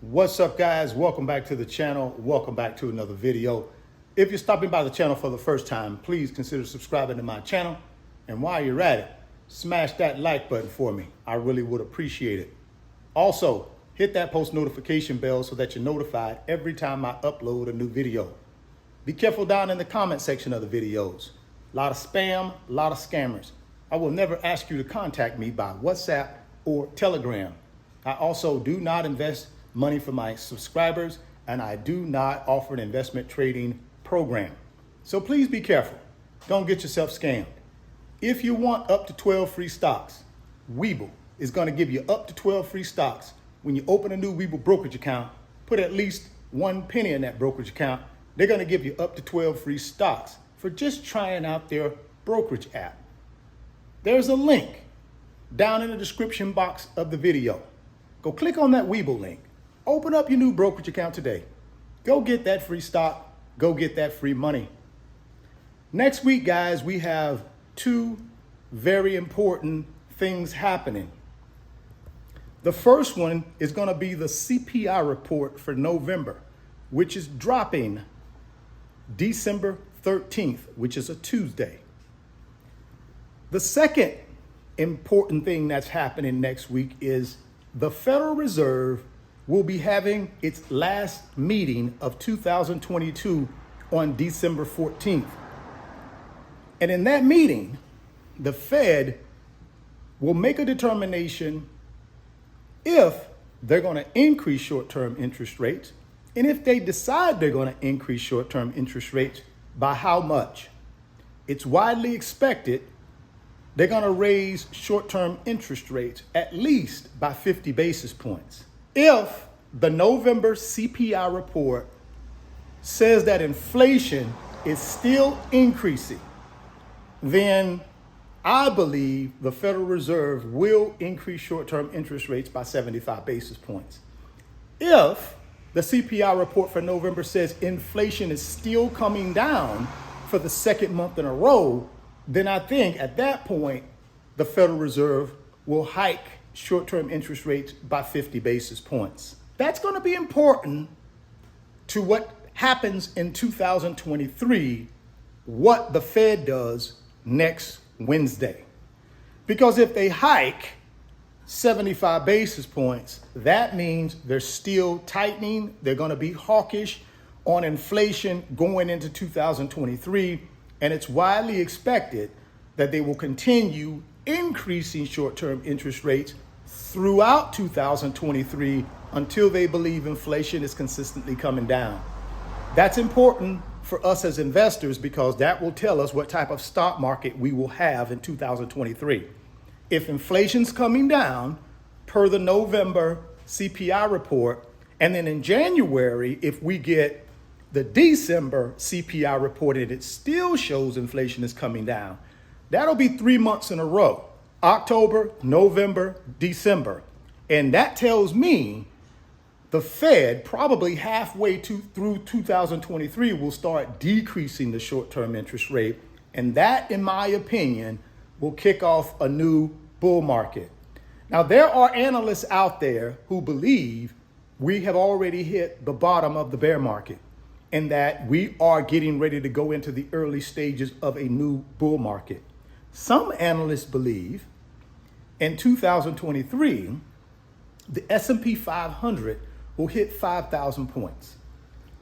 What's up, guys? Welcome back to the channel. Welcome back to another video. If you're stopping by the channel for the first time, please consider subscribing to my channel. And while you're at it, smash that like button for me. I really would appreciate it. Also, hit that post notification bell so that you're notified every time I upload a new video. Be careful down in the comment section of the videos. A lot of spam, a lot of scammers. I will never ask you to contact me by WhatsApp or Telegram. I also do not invest money for my subscribers, and I do not offer an investment trading program. So please be careful. Don't get yourself scammed. If you want up to 12 free stocks, Webull is going to give you up to 12 free stocks. When you open a new Webull brokerage account, put at least 1 penny in that brokerage account. They're going to give you up to 12 free stocks for just trying out their brokerage app. There's a link down in the description box of the video. Go click on that Webull link. Open up your new brokerage account today. Go get that free stock. Go get that free money. Next week, guys, we have two very important things happening. The first one is going to be the CPI report for November, which is dropping December 13th, which is a Tuesday. The second important thing that's happening next week is the Federal Reserve will be having its last meeting of 2022 on December 14th. And in that meeting, the Fed will make a determination if they're going to increase short-term interest rates, and if they decide they're going to increase short-term interest rates, by how much. It's widely expected they're going to raise short-term interest rates at least by 50 basis points. If the November CPI report says that inflation is still increasing, then I believe the Federal Reserve will increase short-term interest rates by 75 basis points. If the CPI report for November says inflation is still coming down for the second month in a row, then I think at that point, the Federal Reserve will hike short-term interest rates by 50 basis points. That's going to be important to what happens in 2023, what the Fed does next Wednesday. Because if they hike 75 basis points, that means they're still tightening. They're going to be hawkish on inflation going into 2023. And it's widely expected that they will continue increasing short-term interest rates throughout 2023 until they believe inflation is consistently coming down. That's important for us as investors because that will tell us what type of stock market we will have in 2023. If inflation's coming down per the November CPI report, and then in January, if we get the December CPI report and it still shows inflation is coming down, that'll be 3 months in a row, October, November, December. And that tells me the Fed probably halfway through 2023 will start decreasing the short-term interest rate. And that, in my opinion, will kick off a new bull market. Now, there are analysts out there who believe we have already hit the bottom of the bear market and that we are getting ready to go into the early stages of a new bull market. Some analysts believe in 2023, the S&P 500 will hit 5,000 points,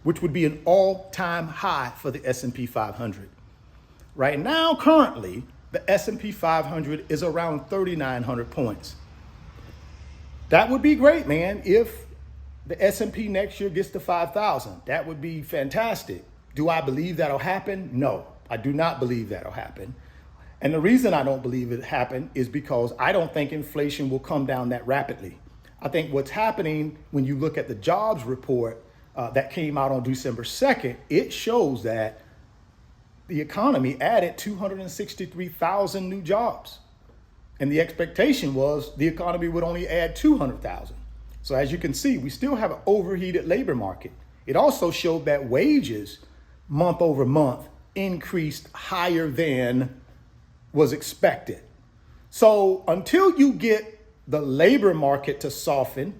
which would be an all-time high for the S&P 500. Right now, currently, the S&P 500 is around 3,900 points. That would be great, man, if the S&P next year gets to 5,000. That would be fantastic. Do I believe that'll happen? No, I do not believe that'll happen. And the reason I don't believe it happen is because I don't think inflation will come down that rapidly. I think what's happening when you look at the jobs report that came out on December 2nd, it shows that the economy added 263,000 new jobs. And the expectation was the economy would only add 200,000. So as you can see, we still have an overheated labor market. It also showed that wages month over month increased higher than was expected. So until you get the labor market to soften,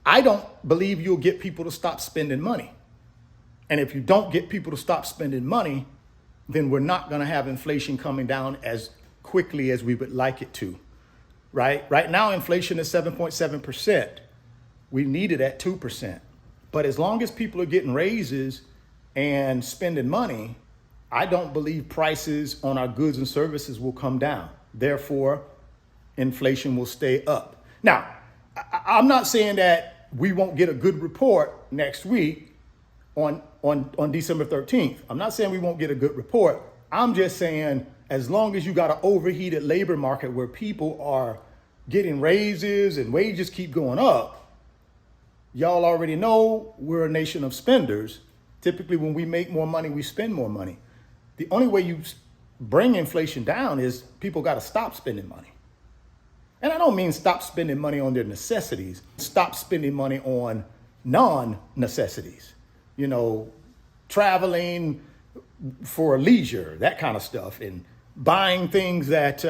I don't believe you'll get people to stop spending money. And if you don't get people to stop spending money, then we're not going to have inflation coming down as quickly as we would like it to, right? Right now, inflation is 7.7%. We need it at 2%. But as long as people are getting raises and spending money, I don't believe prices on our goods and services will come down. Therefore, inflation will stay up. Now, I'm not saying that we won't get a good report next week on December 13th. I'm not saying we won't get a good report. I'm just saying as long as you got an overheated labor market where people are getting raises and wages keep going up, y'all already know we're a nation of spenders. Typically, when we make more money, we spend more money. The only way you bring inflation down is people got to stop spending money. And I don't mean stop spending money on their necessities, stop spending money on non-necessities, you know, traveling for leisure, that kind of stuff, and buying things that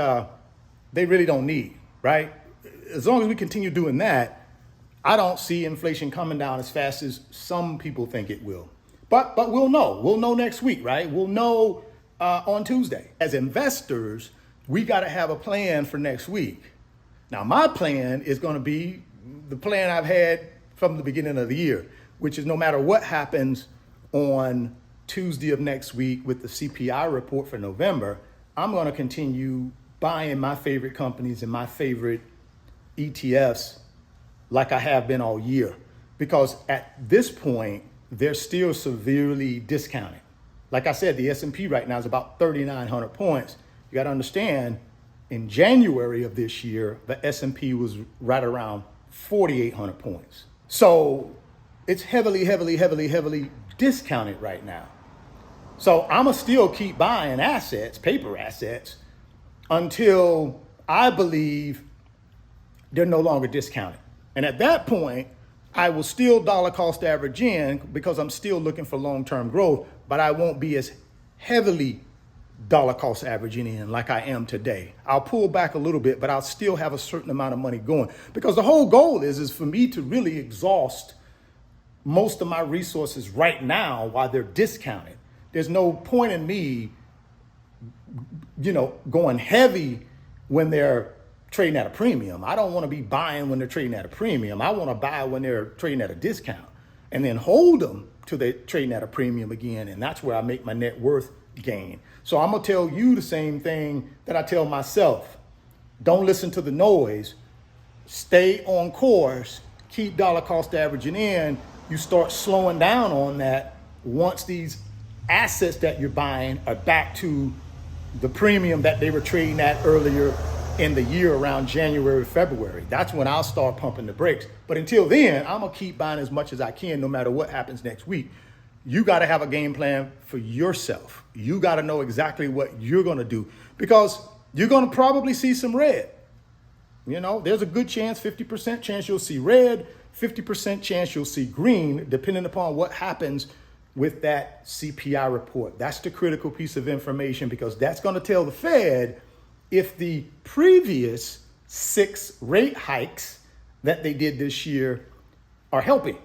they really don't need, right? As long as we continue doing that, I don't see inflation coming down as fast as some people think it will. But we'll know. We'll know next week, right? We'll know on Tuesday. As investors, we got to have a plan for next week. Now, my plan is going to be the plan I've had from the beginning of the year, which is no matter what happens on Tuesday of next week with the CPI report for November, I'm going to continue buying my favorite companies and my favorite ETFs like I have been all year. Because at this point, they're still severely discounted. Like I said, the S&P right now is about 3,900 points. You got to understand, in January of this year, the S&P was right around 4,800 points. So it's heavily discounted right now. So I'm going to still keep buying assets, paper assets, until I believe they're no longer discounted. And at that point, I will still dollar cost average in because I'm still looking for long-term growth, but I won't be as heavily dollar cost averaging in like I am today. I'll pull back a little bit, but I'll still have a certain amount of money going, because the whole goal is for me to really exhaust most of my resources right now while they're discounted. There's no point in me, going heavy when they're trading at a premium. I don't want to be buying when they're trading at a premium. I want to buy when they're trading at a discount and then hold them till they're trading at a premium again. And that's where I make my net worth gain. So I'm going to tell you the same thing that I tell myself. Don't listen to the noise. Stay on course. Keep dollar cost averaging in. You start slowing down on that once these assets that you're buying are back to the premium that they were trading at earlier in the year around January, February. That's when I'll start pumping the brakes. But until then, I'm going to keep buying as much as I can no matter what happens next week. You got to have a game plan for yourself. You got to know exactly what you're going to do, because you're going to probably see some red. There's a good chance, 50% chance you'll see red, 50% chance you'll see green, depending upon what happens with that CPI report. That's the critical piece of information, because that's going to tell the Fed if the previous 6 rate hikes that they did this year are helping.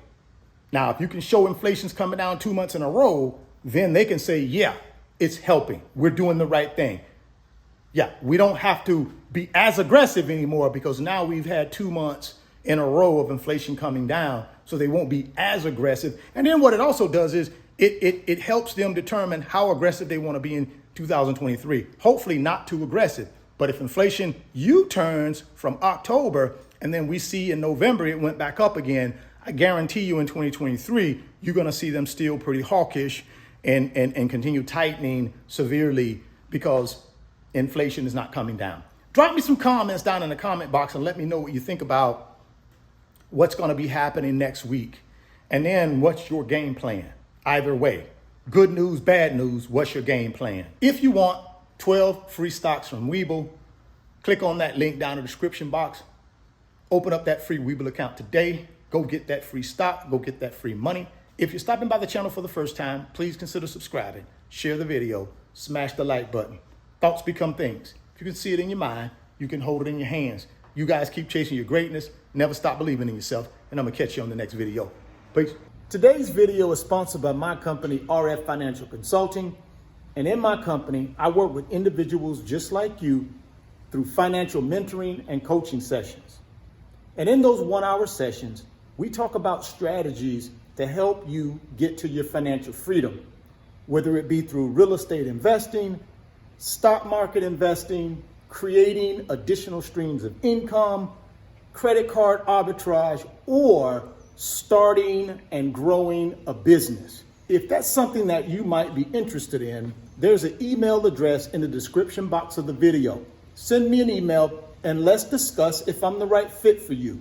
Now, if you can show inflation's coming down 2 months in a row, then they can say, yeah, it's helping. We're doing the right thing. Yeah, we don't have to be as aggressive anymore because now we've had 2 months in a row of inflation coming down, so they won't be as aggressive. And then what it also does is it helps them determine how aggressive they want to be in 2023. Hopefully not too aggressive. But if inflation U-turns from October and then we see in November it went back up again, I guarantee you in 2023, you're going to see them still pretty hawkish and continue tightening severely because inflation is not coming down. Drop me some comments down in the comment box and let me know what you think about what's going to be happening next week. And then what's your game plan? Either way, good news, bad news, what's your game plan? If you want 12 free stocks from Webull, click on that link down in the description box. Open up that free Webull account today. Go get that free stock. Go get that free money. If you're stopping by the channel for the first time, please consider subscribing. Share the video. Smash the like button. Thoughts become things. If you can see it in your mind, you can hold it in your hands. You guys keep chasing your greatness. Never stop believing in yourself. and I'm gonna catch you on the next video. Peace. Today's video is sponsored by my company, RF Financial Consulting. And in my company, I work with individuals just like you through financial mentoring and coaching sessions. And in those 1-hour sessions, we talk about strategies to help you get to your financial freedom, whether it be through real estate investing, stock market investing, creating additional streams of income, credit card arbitrage, or starting and growing a business. If that's something that you might be interested in, there's an email address in the description box of the video. Send me an email and let's discuss if I'm the right fit for you.